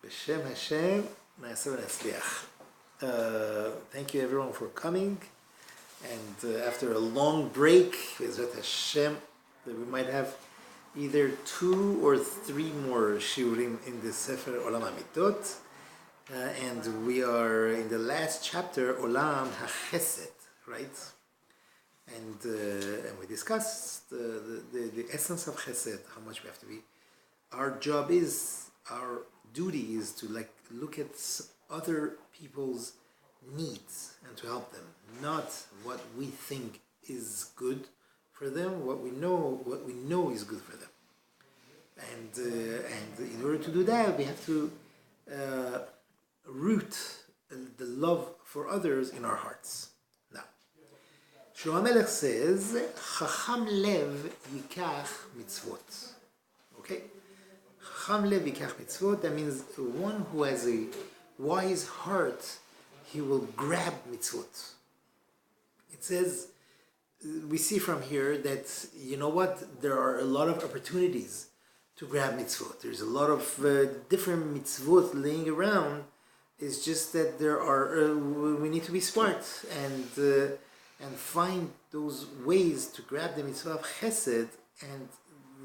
B'Shem Hashem, Na'aseh v'Natzliach. Thank you everyone for coming. And after a long break, B'Ezrat Hashem, that we might have either 2 or 3 more shiurim in the Sefer Olam Hamidot. And we are in the last chapter, Olam HaChesed, right? And we discussed the essence of Chesed, how much we have to be. Our job is, our duty is to look at other people's needs and to help them, not what we think is good for them, what we know is good for them. And in order to do that, we have to root the love for others in our hearts. Now, Shlomo Melech says, "Chacham lev yikach mitzvot." Okay, Chacham lev yikach mitzvot. That means one who has a wise heart, he will grab mitzvot. It says, we see from here that, you know what, there are a lot of opportunities to grab mitzvot. There's a lot of different mitzvot laying around. It's just that there are, we need to be smart and find those ways to grab the mitzvah of chesed, and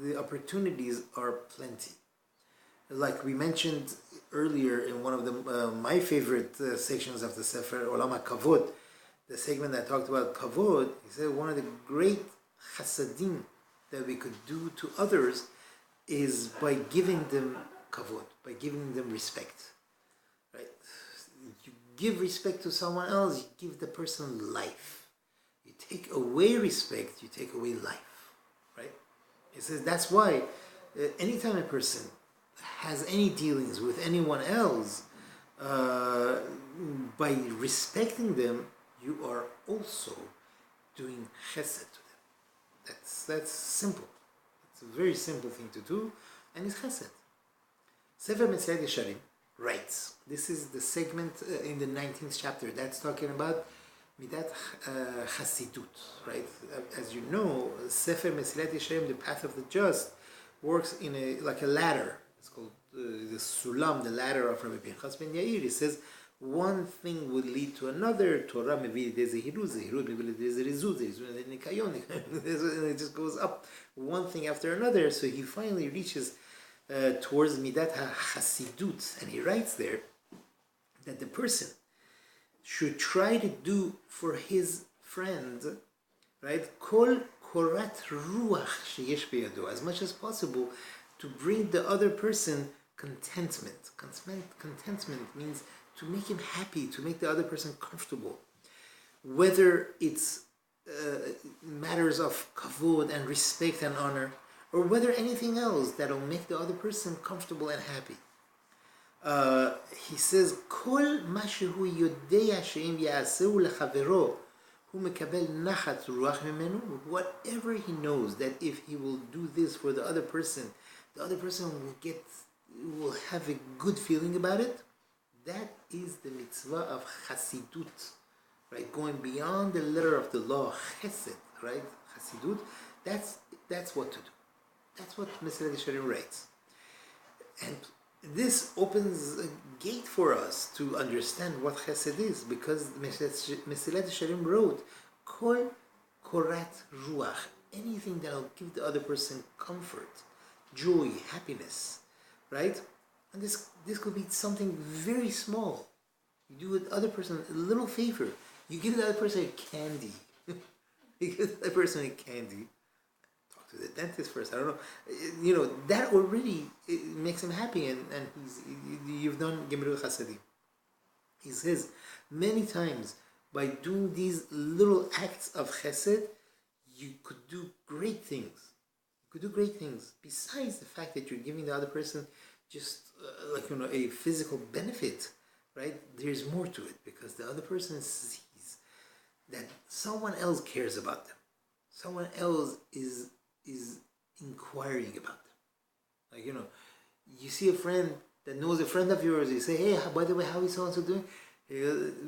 the opportunities are plenty. Like we mentioned earlier in one of the my favorite sections of the Sefer Olam HaKavod, the segment that talked about kavod, he said one of the great chasadim that we could do to others is by giving them kavod, by giving them respect. Right? You give respect to someone else, you give the person life. You take away respect, you take away life. Right? He says that's why anytime a person has any dealings with anyone else, by respecting them, you are also doing chesed to them. That's simple. It's a very simple thing to do, and it's chesed. Sefer Mesilat Yesharim writes, this is the segment in the 19th chapter that's talking about midat chasidut, right? As you know, Sefer Mesilat Yesharim, the path of the just, works in like a ladder. It's called the Sulam, the ladder of Rabbi Pinchas ben Yair. It says one thing would lead to another. Torah mevi lidei zehirut, zehirut mevi lidei zerizut, zerizut lidei nikayon. It just goes up one thing after another. So he finally reaches towards midat hasidut, and he writes there that the person should try to do for his friend, right, kol korat ruach sheyesh biyado, as much as possible, to bring the other person contentment. Contentment means to make him happy, to make the other person comfortable. Whether it's matters of kavod and respect and honor, or whether anything else that'll make the other person comfortable and happy. He says, Kol ma shehu yodea she'im ya'aseu lechavero hu mekabel nachat ruach mimenu. Whatever he knows that if he will do this for the other person will have a good feeling about it. That is the mitzvah of chasidut, right? Going beyond the letter of the law, chesed, right? Chasidut. That's what to do. That's what Mesilat Yesharim writes, and this opens a gate for us to understand what chesed is, because Mesilat Yesharim wrote, Kol korat ruach, anything that will give the other person comfort, joy, happiness, right? And this could be something very small. You do the other person a little favor. You give the other person a candy. You give the other person a candy. Talk to the dentist first. I don't know. You know, that already makes him happy, and you've done Gemilut Chasadim. He says many times, by doing these little acts of chesed, you could do great things. You could do great things. Besides the fact that you're giving the other person just a physical benefit, right? There's more to it, because the other person sees that someone else cares about them. Someone else is inquiring about them. You see a friend that knows a friend of yours. You say, hey, by the way, how is so and so doing?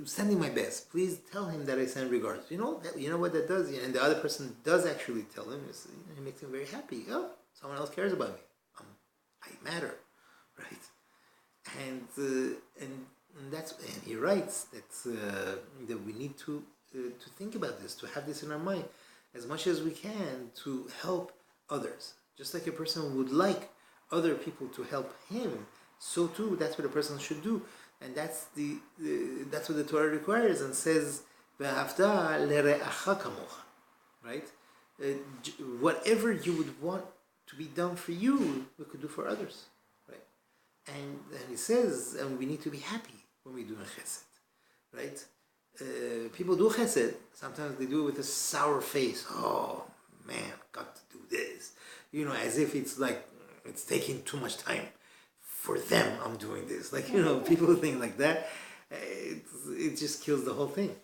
Sending my best. Please tell him that I send regards. You know what that does, and the other person does actually tell him. It makes him very happy. Oh, someone else cares about me. I matter, right? And that's, and he writes that we need to think about this, to have this in our mind as much as we can, to help others. Just like a person would like other people to help him, so too that's what a person should do. And that's that's what the Torah requires and says, "Ve'ahavta lere'acha kamocha," right? Whatever you would want to be done for you, we could do for others, right? And he says, and we need to be happy when we do chesed, right? People do chesed. Sometimes they do it with a sour face. Oh man, got to do this, as if it's like it's taking too much time. For them, I'm doing this. Like, people think like that. It just kills the whole thing.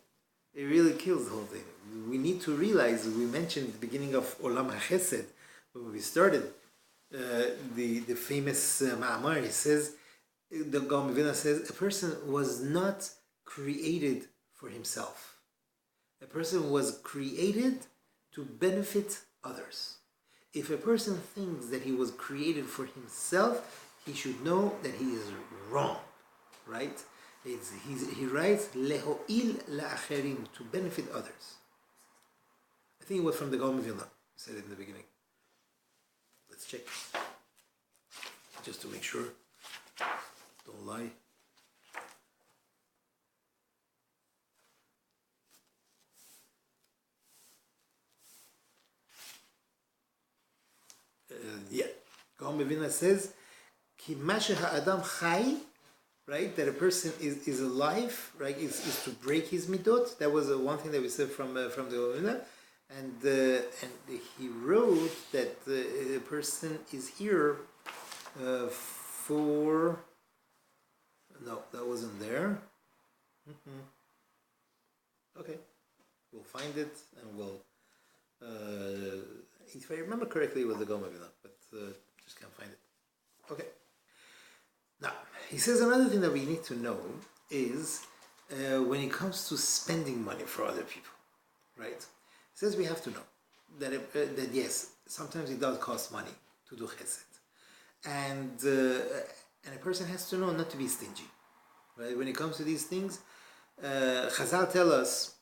It really kills the whole thing. We need to realize, we mentioned at the beginning of Olam HaChesed, when we started, the famous Ma'amar, he says, the Gaon Mivina says, a person was not created for himself. A person was created to benefit others. If a person thinks that he was created for himself, he should know that he is wrong, right? He writes, leho'il la'acherim, to benefit others. I think it was from the Gaon Vilna. He said it in the beginning. Let's check, just to make sure. Don't lie. Yeah, Gaon Vilna says, Ki mashe ha'adam chai, right? That a person is alive, right? Is to break his midot. That was one thing that we said from the Olam, and he wrote that a person is here for. No, that wasn't there. Okay, we'll find it and we'll. If I remember correctly, it was the Goma Vila, but just can't find it. Okay. Now, he says another thing that we need to know is when it comes to spending money for other people, right? He says we have to know that yes, sometimes it does cost money to do chesed. And a person has to know not to be stingy, right? When it comes to these things, Chazal tell us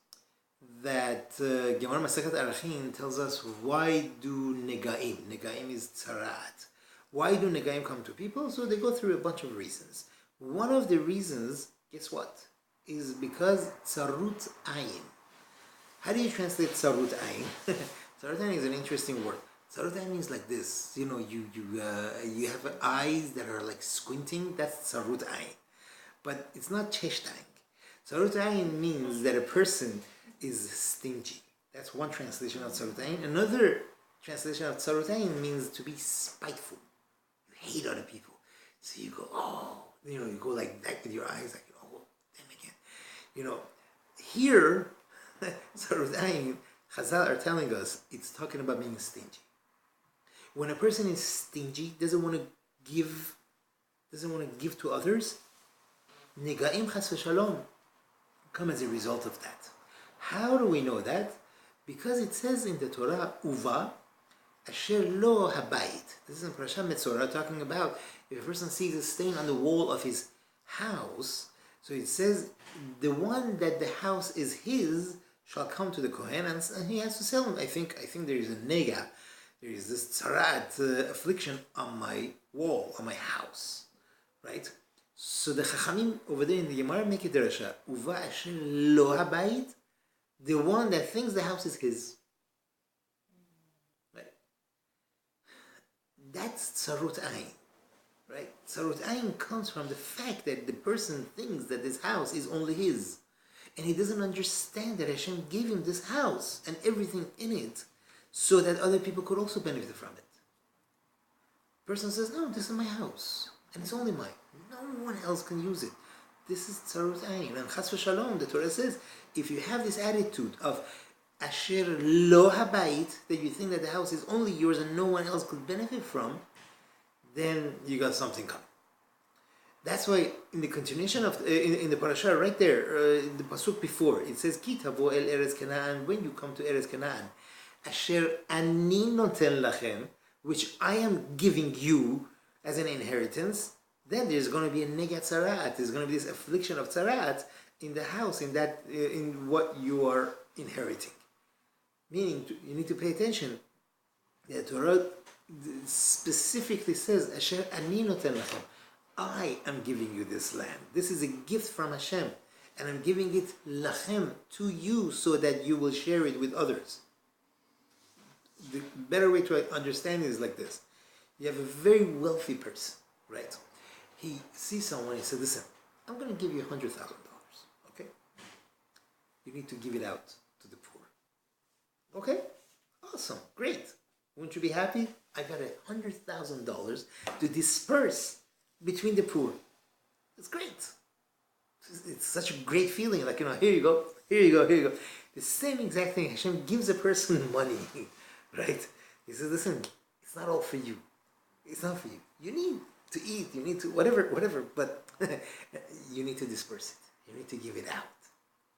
that Gemara Masechet Arachin tells us, why do negaim? Negaim is tzarat. Why do negaim come to people? So they go through a bunch of reasons. One of the reasons, guess what? Is because tzarut ayin. How do you translate tzarut ayin? Tzarut ayin is an interesting word. Tzarut ayin means like this. You have eyes that are like squinting. That's tzarut ayin. But it's not cheshtang. Tzarut ayin means that a person is stingy. That's one translation of tzarut ayin. Another translation of tzarut ayin means to be spiteful. You hate other people. So you go, you go like that with your eyes, like, them again. Here, tzarut ayin, Chazal are telling us, it's talking about being stingy. When a person is stingy, doesn't want to give to others, negaim chas v'shalom come as a result of that. How do we know that? Because it says in the Torah, uva asher lo habayit. This is in Parashat Metzorah, talking about if a person sees a stain on the wall of his house, so it says the one that the house is his shall come to the Kohen and he has to sell him. I think there is a nega, there is this tzarat affliction on my wall, on my house, right? So the Chachamim over there in the Gemara make a derasha, uva asher lo habayit, the one that thinks the house is his. Right? That's tzarut ayin. Right? Tzarut ayin comes from the fact that the person thinks that this house is only his. And he doesn't understand that Hashem gave him this house and everything in it so that other people could also benefit from it. The person says, no, this is my house. And it's only mine. No one else can use it. This is tzarut ayin. And chas v'shalom, the Torah says, if you have this attitude of asher lo habayit, that you think that the house is only yours and no one else could benefit from, then you got something coming. That's why in the continuation of in the parasha right there, the pasuk before, it says ki tavo el eretz Canaan, when you come to eretz Canaan, asher ani noten lachem, which I am giving you as an inheritance. then there's going to be a negat tzaraat. There's going to be this affliction of tzaraat in the house, in what you are inheriting. Meaning, you need to pay attention. The Torah specifically says, "Asher ani noten lachem." I am giving you this land. This is a gift from Hashem, and I'm giving it lachem, to you, so that you will share it with others. The better way to understand it is like this: you have a very wealthy person, right? He sees someone. He says, "Listen, I'm going to give you $100,000. Okay? You need to give it out to the poor." Okay? Awesome, great. Wouldn't you be happy? I got $100,000 to disperse between the poor. It's great. It's such a great feeling. Like, here you go, here you go, here you go. The same exact thing. Hashem gives a person money, right? He says, listen, it's not all for you. It's not for you. You need to eat. You need to, whatever. But you need to disperse it. You need to give it out.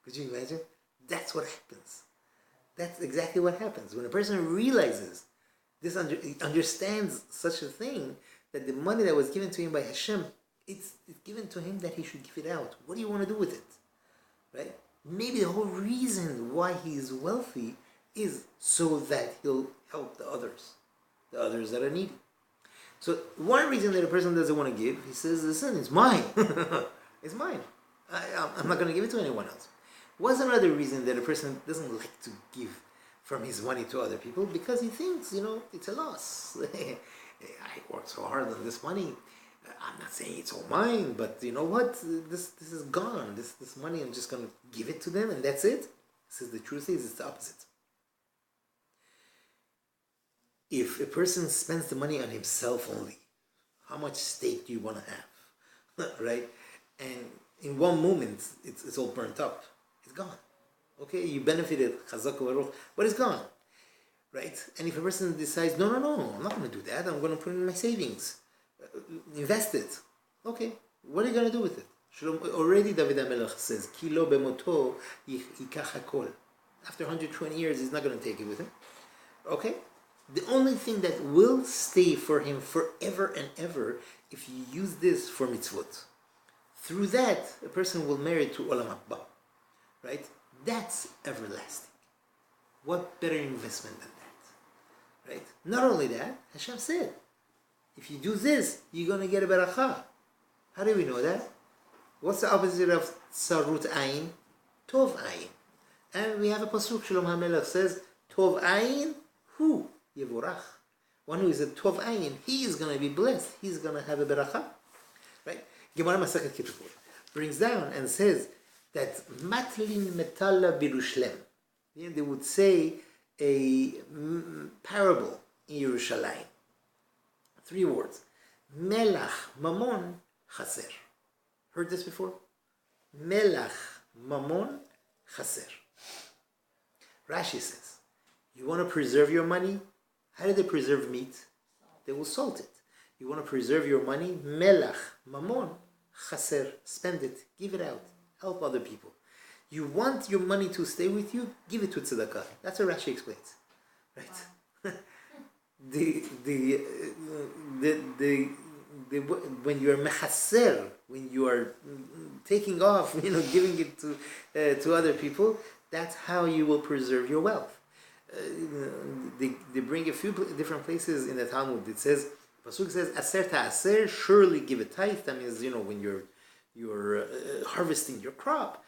Could you imagine? That's what happens. That's exactly what happens. When a person realizes this, understands such a thing, that the money that was given to him by Hashem, it's given to him that he should give it out. What do you want to do with it? Right? Maybe the whole reason why he is wealthy is so that he'll help the others that are needy. So one reason that a person doesn't want to give, he says, listen, it's mine. It's mine. I'm not going to give it to anyone else. What's another reason that a person doesn't like to give from his money to other people? Because he thinks, it's a loss. I worked so hard on this money. I'm not saying it's all mine, but you know what? This is gone. This money, I'm just going to give it to them and that's it. Says the truth is, it's the opposite. If a person spends the money on himself only, how much stake do you want to have? Right? And in one moment, it's all burnt up. It's gone. Okay, you benefited, but it's gone. Right? And if a person decides, no, I'm not going to do that. I'm going to put it in my savings. Invest it. Okay, what are you going to do with it? Already David HaMelech says, Kilo bemoto Yachad Kollel. After 120 years, he's not going to take it with him. Okay? The only thing that will stay for him forever and ever, if you use this for mitzvot. Through that, a person will merit to Olam Haba. Right? That's everlasting. What better investment than that? Right? Not only that, Hashem said, if you do this, you're going to get a beracha. How do we know that? What's the opposite of sarut ayin? Tov ayin. And we have a pasuk, Shlomo HaMelech says, Tov ayin, hu yevorach. One who is a tov ayin, he is going to be blessed. He's going to have a beracha. Right? Gemara Masechet Kippur brings down and says that matlin metalla birushlem. They would say a parable in Yerushalayim. 3 words. Melach mamon chaser. Heard this before? Melach mamon chaser. Rashi says, you want to preserve your money? How do they preserve meat? They will salt it. You want to preserve your money? Melach mamon chaser. Spend it. Give it out. Help other people. You want your money to stay with you? Give it to tzedakah. That's what Rashi explains, right? Wow. When you are mechaser, when you are taking off, giving it to other people, that's how you will preserve your wealth. They bring a few different places in the Talmud. It says, pasuk says, aser ta'aser, surely give a tithe. That means when you're harvesting your crop.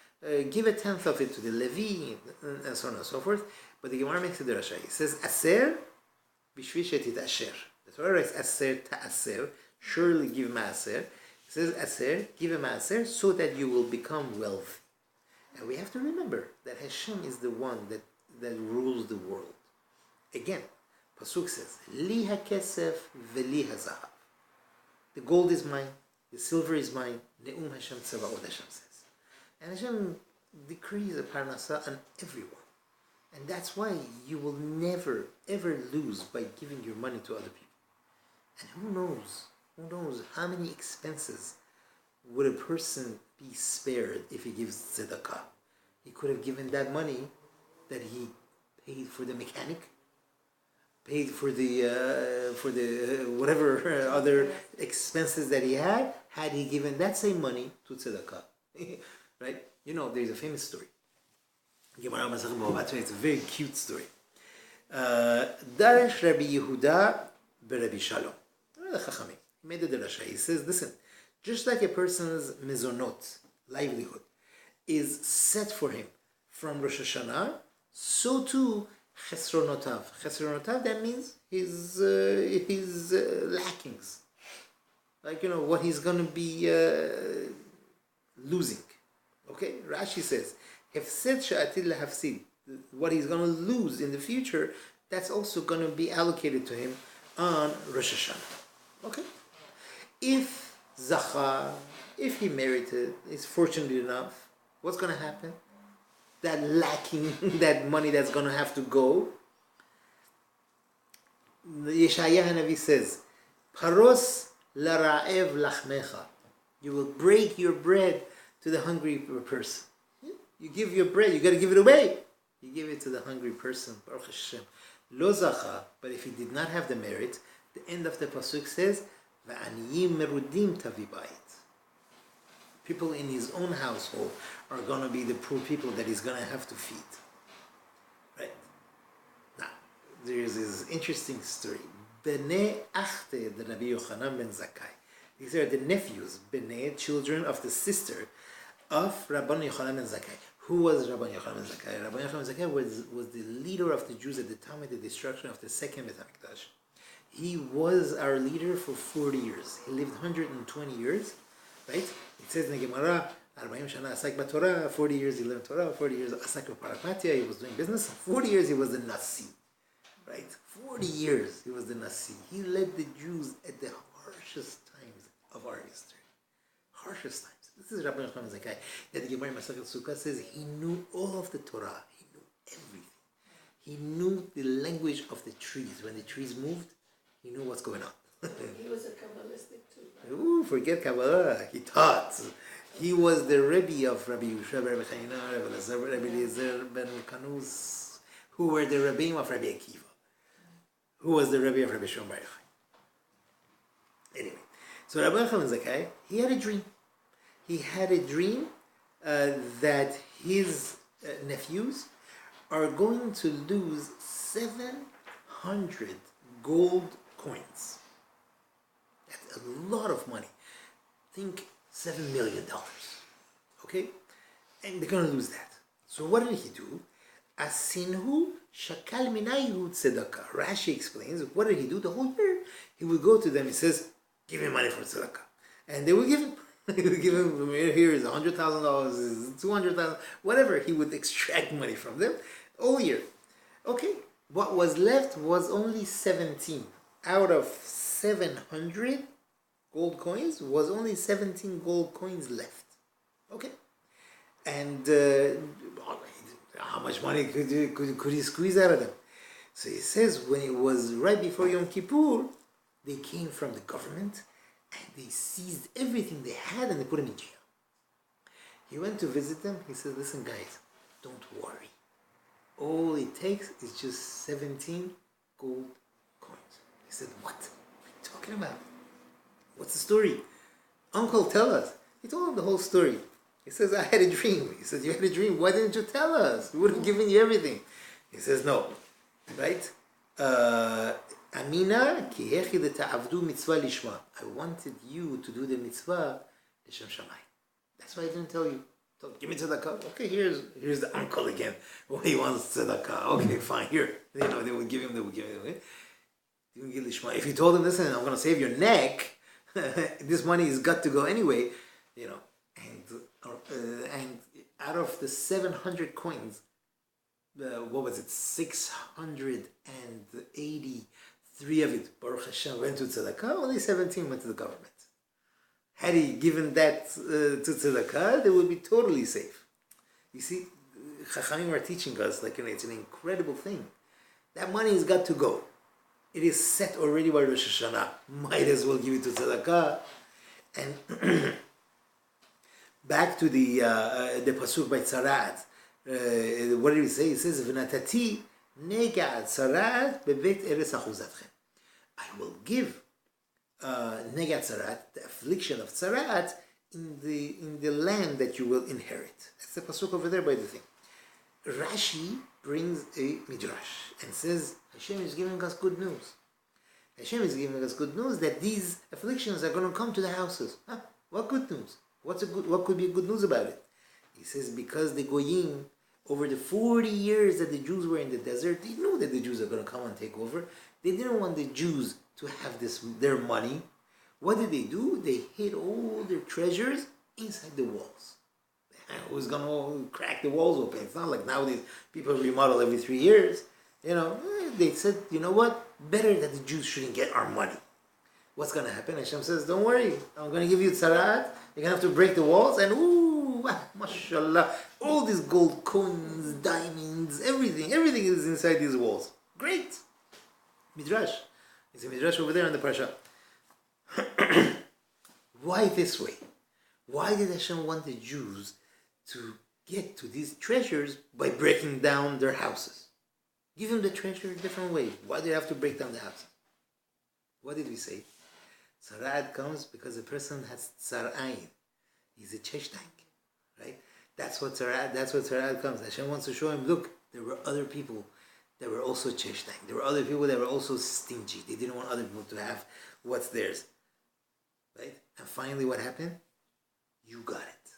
Give 1/10 of it to the Levi, and so on and so forth. But the Gemara makes a drasha. It says, Aser, bishvi shetit asher. The Torah writes, Aser ta'aser, surely give ma'aser. It says, Aser, give a ma'aser, so that you will become wealthy. And we have to remember that Hashem is the one that rules the world. Again, pasuk says, Li hakesef veli hazahav. The gold is mine, the silver is mine, Ne'um Hashem Tzavaot, Hashem says. And Hashem decrees a parnasah on everyone. And that's why you will never, ever lose by giving your money to other people. And who knows how many expenses would a person be spared if he gives tzedakah? He could have given that money that he paid for the mechanic, paid for the whatever other expenses that he had had he given that same money to tzedakah. Right? You know, there's a famous story. It's a very cute story. Darash Rabbi Yehuda Rabbi Shalom. The Chachamim. He made a derasha. He says, listen, just like a person's mezonot, livelihood, is set for him from Rosh Hashanah, so too chesronotav. Chesronotav, that means his lackings. Like, you know, what he's going to be losing. Okay? Rashi says, hefsed she'atid lehafsid. What he's going to lose in the future, that's also going to be allocated to him on Rosh Hashanah. Okay? If Zacha, if he merited, is fortunate enough, what's going to happen? That lacking, that money that's going to have to go. Yeshaya Hanavi says, Paros lara'ev lachmecha. You will break your bread to the hungry person. You give your bread, you got to give it away. You give it to the hungry person. Baruch Hashem. Lo zacha, but if he did not have the merit, the end of the pasuk says, Va'aniyim merudim tavi bayit. People in his own household are going to be the poor people that he's going to have to feed. Right? Now, there is this interesting story. Bnei Achte, the Rabbi Yochanan ben Zakkai. These are the nephews, Bnei, children of the sister of Rabban Yochanan ben Zakkai. Who was Rabban Yochanan ben Zakkai? Rabban Yochanan ben Zakkai was the leader of the Jews at the time of the destruction of the second Beit HaMikdash. He was our leader for 40 years. He lived 120 years, right? It says in the Gemara, 40 shana asak b'Torah, 40 years he learned Torah, 40 years asak b'Paragmatia, he was doing business, 40 years he was the Nasi, right? 40 years he was the Nasi. He led the Jews at the harshest times of our history. Harshest times. This is Rabbi Yochanan ben Zakkai. That the Gemara in Masechet Sukkah says he knew all of the Torah. He knew everything. He knew the language of the trees. When the trees moved, he knew what's going on. He was a Kabbalistic too, right? Ooh, forget Kabbalah. He taught. He was the Rebbe of Rabbi Yusha, Rabbi Chaina, Rabbi Lazar, Rabbi Eliezer ben Kanuz, who were the Rebbeim of Rabbi Akiva, who was the Rebbe of Rabbi Shimon Bar Yochai. Anyway, so Rabbi Yochanan ben Zakkai, he had a dream. He had a dream that his nephews are going to lose 700 gold coins. That's a lot of money. Think $7 million. Okay? And they're going to lose that. So what did he do? Asinhu shakal minayu tzedakah. Rashi explains, what did he do the whole year? He would go to them, he says, give me money for tzedakah. And they would give him. He would give him, here is $100,000, $200,000, whatever. He would extract money from them all year. Okay? What was left was only 17. Out of 700 gold coins, was only 17 gold coins left. Okay? And how much money could he squeeze out of them? So he says when it was right before Yom Kippur, they came from the government and they seized everything they had and they put him in jail. He went to visit them. He said, listen guys, don't worry. All it takes is just 17 gold coins. He said, what are you talking about? What's the story? Uncle, tell us. He told him the whole story. He says, I had a dream. He says, you had a dream? Why didn't you tell us? We would have given you everything. He says, no. Right? Amina ki hechi ta'avdu mitzvah lishma. I wanted you to do the mitzvah l'shem shamayim. That's why I didn't tell you. So, give me tzedakah. Okay, here's the uncle again. Well, he wants tzedakah. Okay, fine. Here, they would give him. If you told him, listen, I'm going to save your neck, this money has got to go anyway, and out of the 700 coins, what was it? 683 of it, Baruch Hashem, went to tzedakah. Only 17 went to the government. Had he given that to tzedakah, they would be totally safe. You see, Chachamim are teaching us, it's an incredible thing. That money has got to go. It is set already by Rosh Hashanah. Might as well give it to tzedakah. And back to the pasuk by Tzarat. What did he say? He says, "V'natati nega Tzarat bebet eretz achuzatchem." I will give negat tzarat, the affliction of tzarat, in the land that you will inherit. That's the pasuk over there by the thing. Rashi brings a midrash and says Hashem is giving us good news. Hashem is giving us good news that these afflictions are going to come to the houses. Huh? What good news? What could be good news about it? He says because the Goyim, over the 40 years that the Jews were in the desert, they knew that the Jews are going to come and take over. They didn't want the Jews to have their money. What did they do? They hid all their treasures inside the walls. Who's going to crack the walls open? It's not like nowadays people remodel every 3 years. They said, you know what? Better that the Jews shouldn't get our money. What's going to happen? Hashem says, don't worry. I'm going to give you tzarat. You're going to have to break the walls. And mashallah, all these gold coins, diamonds, everything is inside these walls. Great. Midrash. It's a midrash over there in the parasha. Why this way? Why did Hashem want the Jews to get to these treasures by breaking down their houses? Give them the treasure a different way. Why do they have to break down the houses? What did we say? Tzara'at comes because a person has tzara'ayin. He's a cheshtank, right? That's what tzara'at comes. Hashem wants to show him, look, there were other people that were also cheshtank. There were other people that were also stingy. They didn't want other people to have what's theirs, right? And finally, what happened? You got it,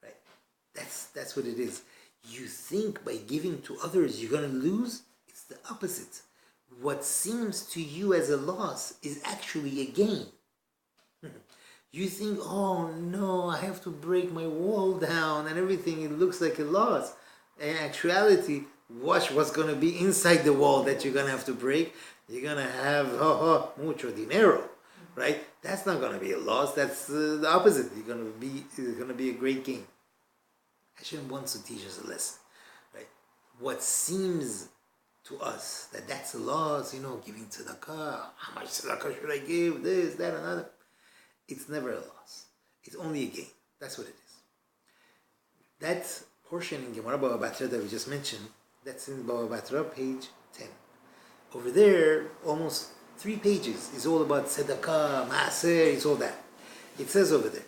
right? That's what it is. You think by giving to others you're going to lose? It's the opposite. What seems to you as a loss is actually a gain. You think, oh no, I have to break my wall down and everything, it looks like a loss. In actuality, watch what's going to be inside the wall that you're going to have to break. You're going to have mucho dinero, right? That's not going to be a loss. That's the opposite. It's going to be a great gain. Hashem wants to teach us a lesson, right? What seems to us that's a loss, giving tzedakah, how much tzedakah should I give, this, that, another. It's never a loss. It's only a gain. That's what it is. That portion in Gemara Baba Batra that we just mentioned, that's in Baba Batra, page 10. Over there, almost 3 pages is all about tzedakah, maaser, it's all that. It says over there,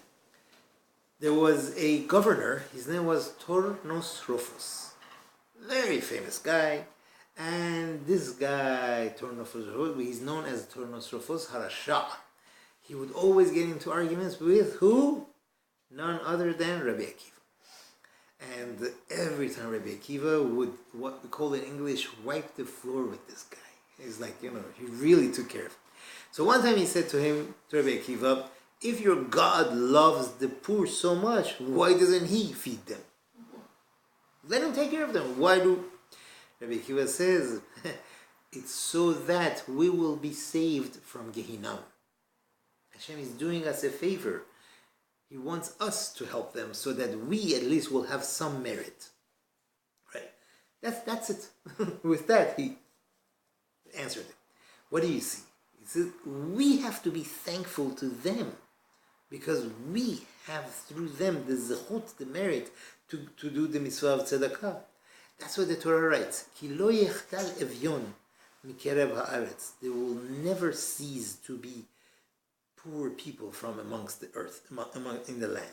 there was a governor, his name was Tornos Rufus. Very famous guy. And this guy, Tornos Rufus, he's known as Tornos Rufus Harasha. He would always get into arguments with who? None other than Rabbi Akiva. And every time Rabbi Akiva would, what we call in English, wipe the floor with this guy. He's like, he really took care of him. So one time he said to Rabbi Akiva, if your God loves the poor so much, why doesn't he feed them? Let him take care of them. Why do... Rabbi Akiva says, it's so that we will be saved from Gehinnom. Hashem is doing us a favor. He wants us to help them so that we at least will have some merit. Right? That's it. With that, he answered it. What do you see? He says, we have to be thankful to them because we have through them the zechut, the merit to do the mitzvah of tzedakah. That's what the Torah writes. Ki lo yechtal evyon mikerev haaretz. They will never cease to be poor people from amongst the earth, in the land.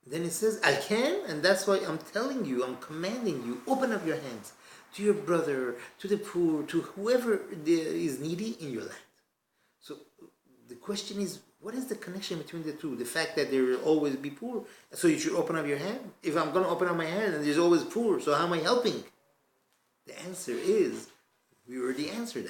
Then it says, I can, and that's why I'm telling you, I'm commanding you, open up your hands to your brother, to the poor, to whoever is needy in your land. So the question is, what is the connection between the two? The fact that there will always be poor, so you should open up your hand? If I'm going to open up my hand and there's always poor, so how am I helping? The answer is, we already answered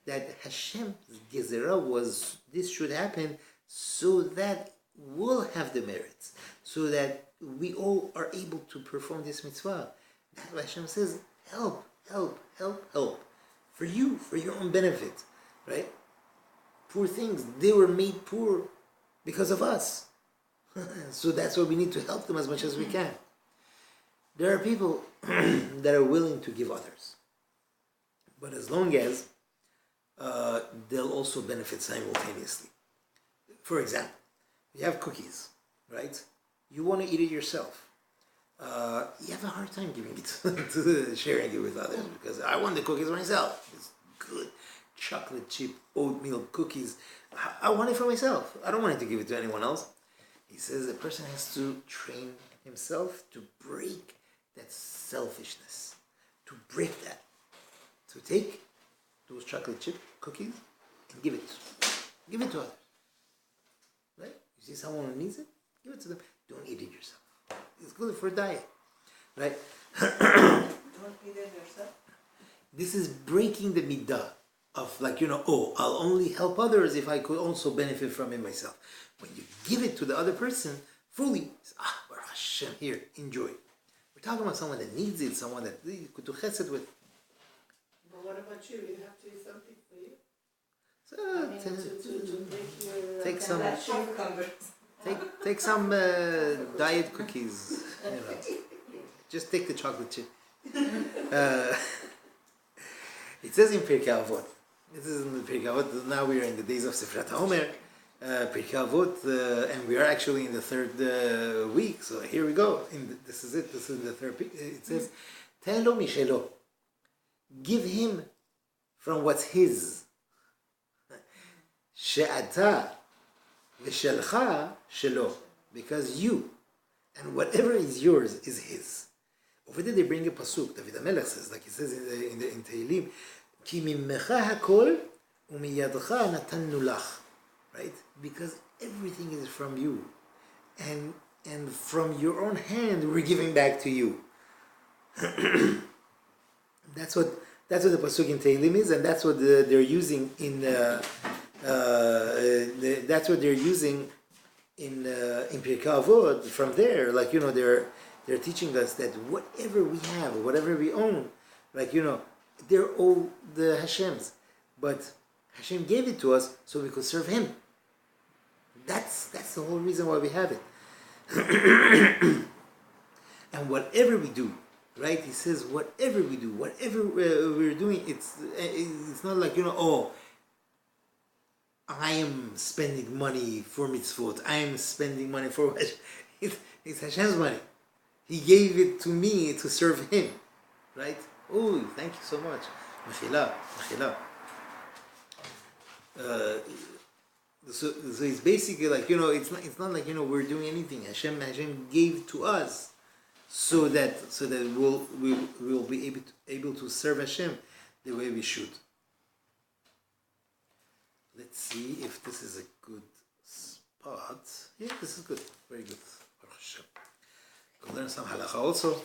that Hashem's gezerah was, this should happen so that we'll have the merits, so that we all are able to perform this mitzvah. That's why Hashem says, help, for you, for your own benefit, right? Poor things, they were made poor because of us. So that's why we need to help them as much as we can. There are people that are willing to give others. But as long as they'll also benefit simultaneously. For example, you have cookies, right? You want to eat it yourself. You have a hard time giving it sharing it with others because I want the cookies myself. It's good, chocolate chip oatmeal cookies. I want it for myself. I don't want it to give it to anyone else. He says a person has to train himself to break that selfishness, to break that, to take those chocolate chip cookies and give it to others. Right? You see someone who needs it, give it to them. Don't eat it yourself. It's good for diet. Right? Don't eat it yourself. This is breaking the midah of I'll only help others if I could also benefit from it myself. When you give it to the other person fully, Baruch Hashem, here, enjoy. We're talking about someone that needs it, someone that you could do chesed with. But what about you? You have to do something for you. So, To make your take some diet cookies. Just take the chocolate chip. It says in Pirkei Avot. This is in the Pirkei Avot. Now we are in the days of Sefrat HaOmer, Pirkei Avot, and we are actually in the third week. So here we go. This is it. This is the third. It says, "Ten lo mishelo." Give him from what's his. She'ata v'shelcha shelo, because you and whatever is yours is his. Over there they bring a pasuk. David HaMelech says, like he says in Tehillim, "Ki mimecha hakol umiyadcha natannu lach," right? Because everything is from you, and from your own hand we're giving back to you. That's what the pasuk in Tehillim is, and that's what they're using in. That's what they're using in Pirkei Avot. From there, they're teaching us that whatever we have, whatever we own, they're all the Hashem's. But Hashem gave it to us so we could serve Him. That's the whole reason why we have it. And whatever we do, right? He says whatever we do, whatever we're doing, it's not I am spending money for mitzvot. I am spending money for it's Hashem's money. He gave it to me to serve Him, right? Oh, thank you so much. Mechila. So it's basically it's not like we're doing anything. Hashem gave to us so that we'll be able to serve Hashem the way we should. Let's see if this is a good spot. Yeah, this is good. Very good. Baruch Hashem. Go learn some halacha also.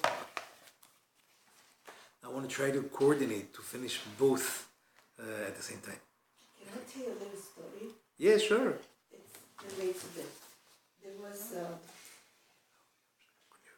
I want to try to coordinate to finish both at the same time. Can I tell you a little story? Yeah, sure. It relates to this. There was